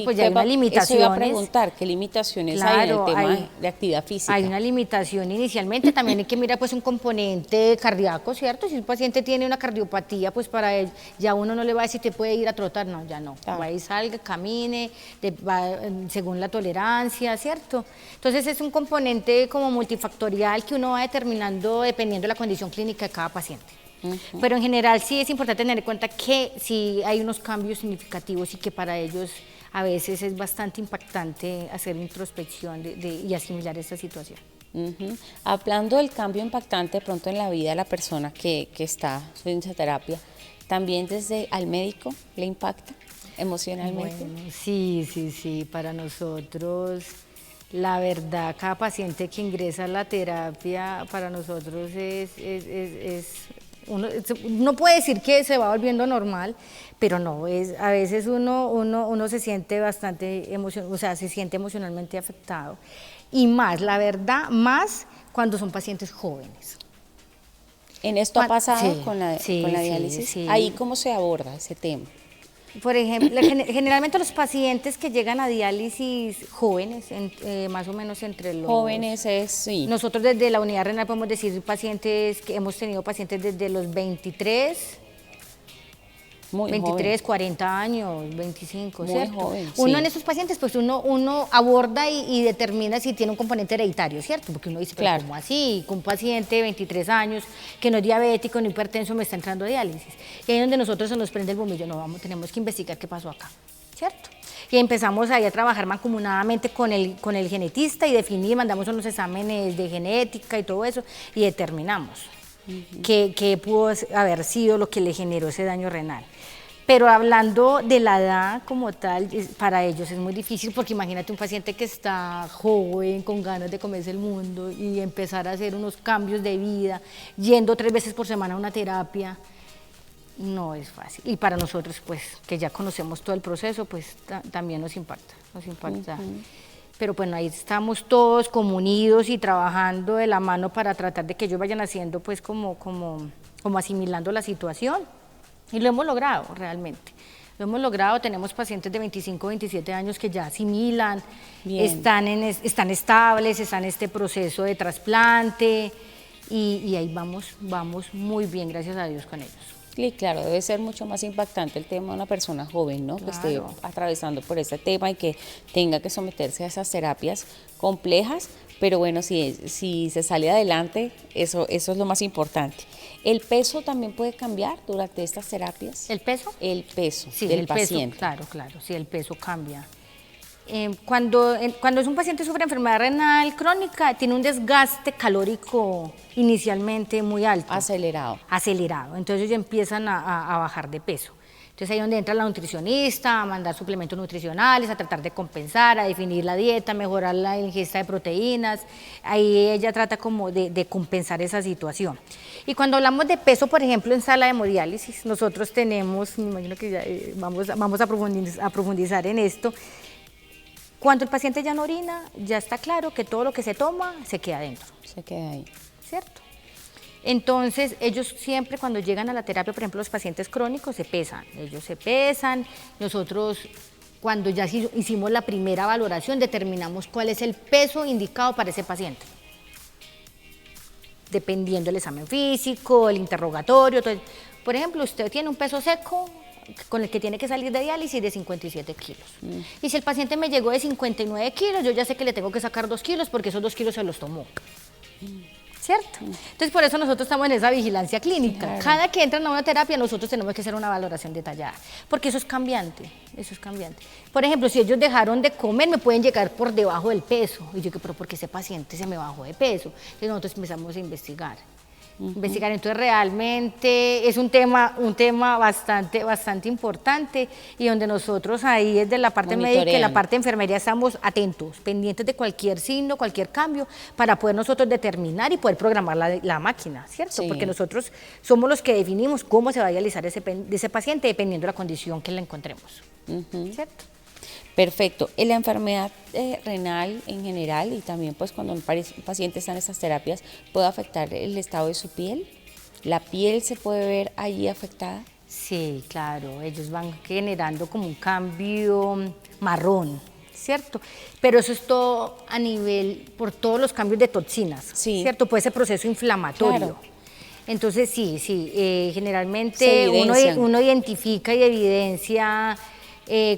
pues ya hay unas limitaciones. Eso iba a preguntar, ¿qué limitaciones hay en el tema de actividad física? Hay una limitación inicialmente, también hay que mirar pues un componente cardíaco, ¿cierto? Si un paciente tiene una cardiopatía, pues para él, ya uno no le va a decir te puede ir a trotar, no, ya no. Va y salga, camine, según la tolerancia, ¿cierto? Entonces es un componente como multifactorial que uno va determinando dependiendo de la condición clínica de cada paciente. Pero en general sí es importante tener en cuenta que sí hay unos cambios significativos y que para ellos a veces es bastante impactante hacer introspección y asimilar esta situación. Hablando del cambio impactante de pronto en la vida de la persona que está en esa terapia, ¿también desde al médico le impacta emocionalmente? Bueno, sí, para nosotros la verdad, cada paciente que ingresa a la terapia para nosotros uno puede decir que se va volviendo normal, pero no, a veces uno se siente bastante se siente emocionalmente afectado. Y más, la verdad, más cuando son pacientes jóvenes. ¿En esto ha pasado con la diálisis? Sí. ¿Ahí cómo se aborda ese tema? Por ejemplo, generalmente los pacientes que llegan a diálisis jóvenes, más o menos entre los... Jóvenes sí. Nosotros desde la unidad renal podemos decir pacientes que hemos tenido pacientes desde los 23, 40 años, 25, muy ¿cierto? Joven, uno en esos pacientes, pues uno aborda y determina si tiene un componente hereditario, ¿cierto? Porque uno dice, claro, ¿cómo así? Con un paciente de 23 años, que no es diabético, ni hipertenso, me está entrando a diálisis. Y ahí es donde nosotros se nos prende el bombillo, tenemos que investigar qué pasó acá, ¿cierto? Y empezamos ahí a trabajar mancomunadamente con el genetista y definir, mandamos unos exámenes de genética y todo eso, y determinamos qué pudo haber sido lo que le generó ese daño renal. Pero hablando de la edad como tal, para ellos es muy difícil porque imagínate un paciente que está joven, con ganas de comerse el mundo y empezar a hacer unos cambios de vida, yendo 3 veces por semana a una terapia, no es fácil. Y para nosotros, pues, que ya conocemos todo el proceso, pues también nos impacta. Pero bueno, ahí estamos todos como unidos y trabajando de la mano para tratar de que ellos vayan haciendo, pues, como asimilando la situación. Y lo hemos logrado realmente, lo hemos logrado, tenemos pacientes de 25, 27 años que ya asimilan, están estables, están en este proceso de trasplante y ahí vamos muy bien, gracias a Dios con ellos. Sí, claro, debe ser mucho más impactante el tema de una persona joven, ¿no? Claro. Que esté atravesando por este tema y que tenga que someterse a esas terapias complejas, pero bueno, si se sale adelante, eso es lo más importante. ¿El peso también puede cambiar durante estas terapias? ¿El peso? El peso sí, del paciente. Claro, sí, el peso cambia. Cuando es un paciente que sufre enfermedad renal crónica, tiene un desgaste calórico inicialmente muy alto. Acelerado. Entonces ellos empiezan a bajar de peso. Entonces ahí es donde entra la nutricionista, a mandar suplementos nutricionales, a tratar de compensar, a definir la dieta, mejorar la ingesta de proteínas. Ahí ella trata como de compensar esa situación. Y cuando hablamos de peso, por ejemplo, en sala de hemodiálisis, nosotros tenemos, me imagino que ya, vamos a profundizar en esto. Cuando el paciente ya no orina, ya está claro que todo lo que se toma se queda adentro. Se queda ahí. ¿Cierto? Entonces, ellos siempre cuando llegan a la terapia, por ejemplo, los pacientes crónicos se pesan. Ellos se pesan, nosotros cuando ya hicimos la primera valoración, determinamos cuál es el peso indicado para ese paciente. Dependiendo del examen físico, el interrogatorio. Entonces, por ejemplo, usted tiene un peso seco con el que tiene que salir de diálisis de 57 kilos. Y si el paciente me llegó de 59 kilos, yo ya sé que le tengo que sacar 2 kilos porque esos 2 kilos se los tomó. ¿Cierto? Entonces, por eso nosotros estamos en esa vigilancia clínica. Claro. Cada que entran a una terapia, nosotros tenemos que hacer una valoración detallada, porque eso es cambiante, eso es cambiante. Por ejemplo, si ellos dejaron de comer, me pueden llegar por debajo del peso. Y yo, pero ¿por qué ese paciente se me bajó de peso? Entonces, nosotros empezamos a investigar. Investigar, entonces realmente es un tema bastante importante y donde nosotros ahí desde la parte médica y la parte de enfermería estamos atentos, pendientes de cualquier signo, cualquier cambio, para poder nosotros determinar y poder programar la máquina, ¿cierto? Sí. Porque nosotros somos los que definimos cómo se va a dializar ese paciente dependiendo de la condición que le encontremos, ¿cierto? Perfecto. ¿Y la enfermedad renal en general y también pues cuando un paciente está en estas terapias puede afectar el estado de su piel? ¿La piel se puede ver ahí afectada? Sí, claro, ellos van generando como un cambio marrón, ¿cierto? Pero eso es todo a nivel, por todos los cambios de toxinas, sí. ¿Cierto? Por ese proceso inflamatorio. Claro. Entonces sí, generalmente uno identifica y evidencia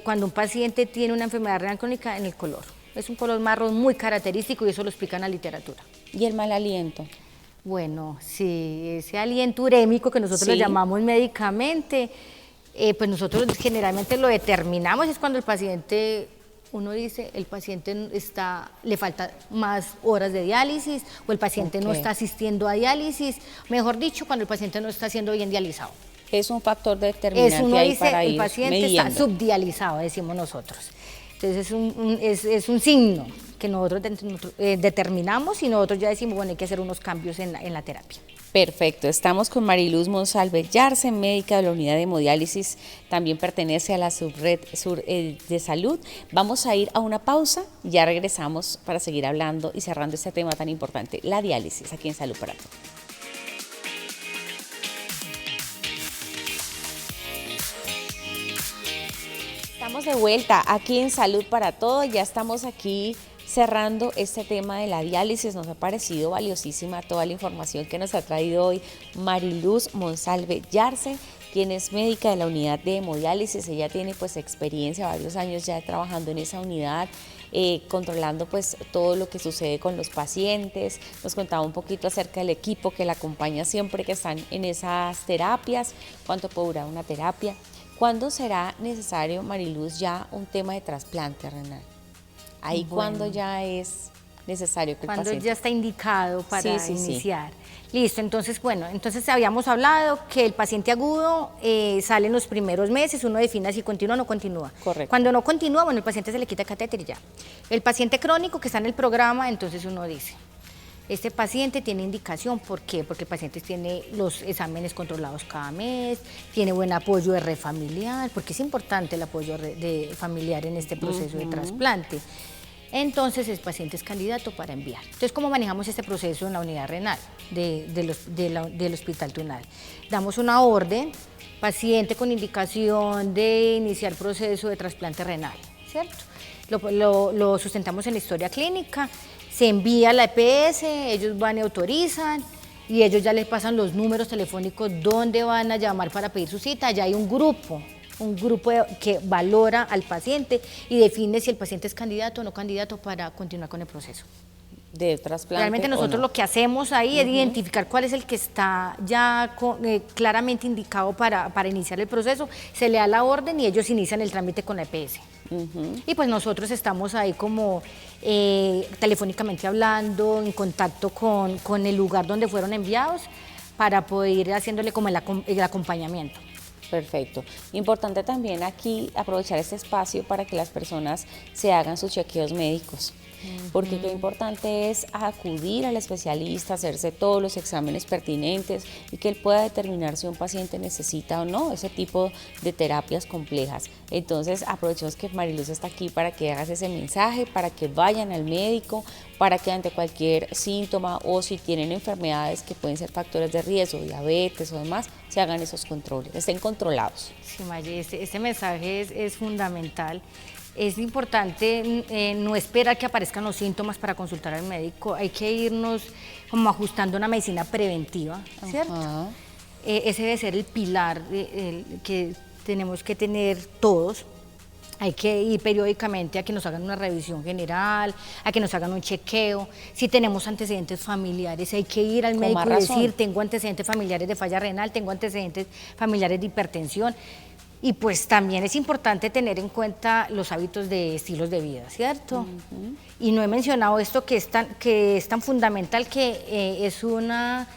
cuando un paciente tiene una enfermedad renal crónica en el color. Es un color marrón muy característico y eso lo explica en la literatura. ¿Y el mal aliento? Bueno, sí, ese aliento urémico que nosotros lo llamamos médicamente, pues nosotros generalmente lo determinamos, es cuando el paciente, uno dice, el paciente le falta más horas de diálisis o el paciente no está asistiendo a diálisis, mejor dicho, cuando el paciente no está siendo bien dializado. Es un factor determinante ahí para ir el paciente midiendo. Está subdializado, decimos nosotros. Entonces es un signo que nosotros determinamos y nosotros ya decimos, bueno, hay que hacer unos cambios en la terapia. Perfecto, estamos con Mariluz Monsalve Yarse, médica de la unidad de hemodiálisis, también pertenece a la subred de salud. Vamos a ir a una pausa, ya regresamos para seguir hablando y cerrando este tema tan importante, la diálisis, aquí en Salud para Todos. Estamos de vuelta aquí en Salud para Todos, ya estamos aquí cerrando este tema de la diálisis. Nos ha parecido valiosísima toda la información que nos ha traído hoy Mariluz Monsalve Yarse, quien es médica de la unidad de hemodiálisis. Ella tiene pues experiencia, varios años ya trabajando en esa unidad, controlando pues todo lo que sucede con los pacientes. Nos contaba un poquito acerca del equipo que la acompaña siempre que están en esas terapias, cuánto puede durar una terapia. ¿Cuándo será necesario, Mariluz, ya un tema de trasplante renal? Ahí cuando ya es necesario que el paciente... Cuando ya está indicado para iniciar. Listo, entonces, entonces habíamos hablado que el paciente agudo sale en los primeros meses, uno define si continúa o no continúa. Correcto. Cuando no continúa, el paciente se le quita el catéter y ya. El paciente crónico que está en el programa, entonces uno dice... Este paciente tiene indicación, ¿por qué? Porque el paciente tiene los exámenes controlados cada mes, tiene buen apoyo de red familiar, porque es importante el apoyo de familiar en este proceso de trasplante. Entonces el paciente es candidato para enviar. Entonces, ¿cómo manejamos este proceso en la unidad renal del Hospital Tunal? Damos una orden, paciente con indicación de iniciar proceso de trasplante renal, ¿cierto? Lo sustentamos en la historia clínica. Se envía a la EPS, ellos van y autorizan y ellos ya les pasan los números telefónicos donde van a llamar para pedir su cita. Ya hay un grupo que valora al paciente y define si el paciente es candidato o no candidato para continuar con el proceso de trasplante. Realmente nosotros lo que hacemos ahí es identificar cuál es el que está ya claramente indicado para iniciar el proceso, se le da la orden y ellos inician el trámite con la EPS. Y pues nosotros estamos ahí como telefónicamente hablando, en contacto con el lugar donde fueron enviados para poder ir haciéndole como el acompañamiento. Perfecto. Importante también aquí aprovechar este espacio para que las personas se hagan sus chequeos médicos. Porque qué importante es acudir al especialista, hacerse todos los exámenes pertinentes y que él pueda determinar si un paciente necesita o no ese tipo de terapias complejas. Entonces aprovechemos que Mariluz está aquí para que hagas ese mensaje, para que vayan al médico, para que ante cualquier síntoma o si tienen enfermedades que pueden ser factores de riesgo, diabetes o demás, se hagan esos controles, estén controlados. Sí, Maye, este mensaje es fundamental. Es importante no esperar que aparezcan los síntomas para consultar al médico, hay que irnos como ajustando una medicina preventiva, ¿cierto? Ese debe ser el pilar que tenemos que tener todos. Hay que ir periódicamente a que nos hagan una revisión general, a que nos hagan un chequeo. Si tenemos antecedentes familiares, hay que ir al médico y decir, tengo antecedentes familiares de falla renal, tengo antecedentes familiares de hipertensión. Y pues también es importante tener en cuenta los hábitos de estilos de vida, ¿cierto? Y no he mencionado esto que es tan fundamental, que es una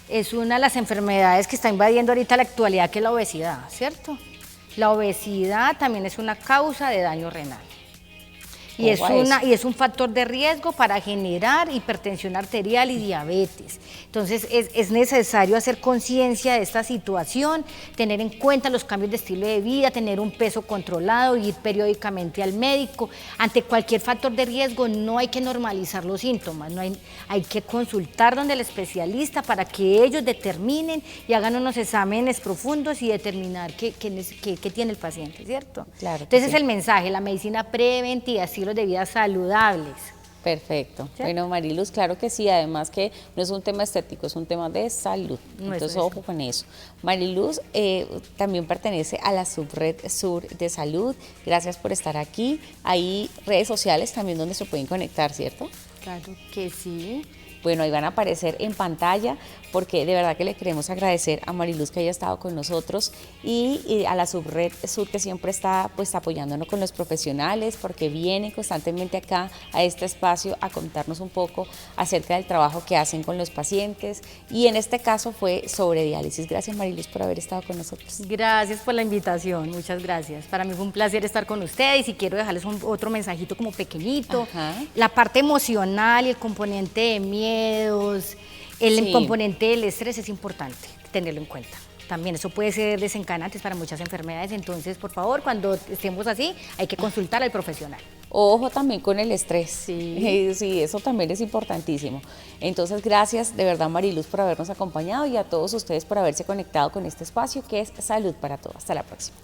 de las enfermedades que está invadiendo ahorita la actualidad, que es la obesidad, ¿cierto? La obesidad también es una causa de daño renal. Y es un factor de riesgo para generar hipertensión arterial y diabetes. Entonces es necesario hacer conciencia de esta situación, tener en cuenta los cambios de estilo de vida, tener un peso controlado, ir periódicamente al médico. Ante cualquier factor de riesgo no hay que normalizar los síntomas, hay que consultar donde el especialista para que ellos determinen y hagan unos exámenes profundos y determinar qué tiene el paciente, ¿cierto? Claro. Entonces es el mensaje, la medicina preventiva, estilos de vida saludables. Perfecto. ¿Sí? Bueno, Mariluz, claro que sí, además que no es un tema estético, es un tema de salud. Entonces, ojo con eso. Mariluz también pertenece a la subred Sur de Salud. Gracias por estar aquí. Hay redes sociales también donde se pueden conectar, ¿cierto? Claro que sí. Bueno, ahí van a aparecer en pantalla, porque de verdad que le queremos agradecer a Mariluz que haya estado con nosotros y a la subred Sur, que siempre está pues apoyándonos con los profesionales, porque viene constantemente acá a este espacio a contarnos un poco acerca del trabajo que hacen con los pacientes, y en este caso fue sobre diálisis. Gracias, Mariluz, por haber estado con nosotros. Gracias por la invitación, muchas gracias. Para mí fue un placer estar con ustedes, y quiero dejarles otro mensajito como pequeñito. La parte emocional y el componente de miedos, el componente del estrés es importante tenerlo en cuenta. También eso puede ser desencadenante para muchas enfermedades, entonces por favor, cuando estemos así, hay que consultar al profesional. Ojo también con el estrés, sí, eso también es importantísimo. Entonces, gracias de verdad, Mariluz, por habernos acompañado, y a todos ustedes por haberse conectado con este espacio que es Salud para Todos. Hasta la próxima.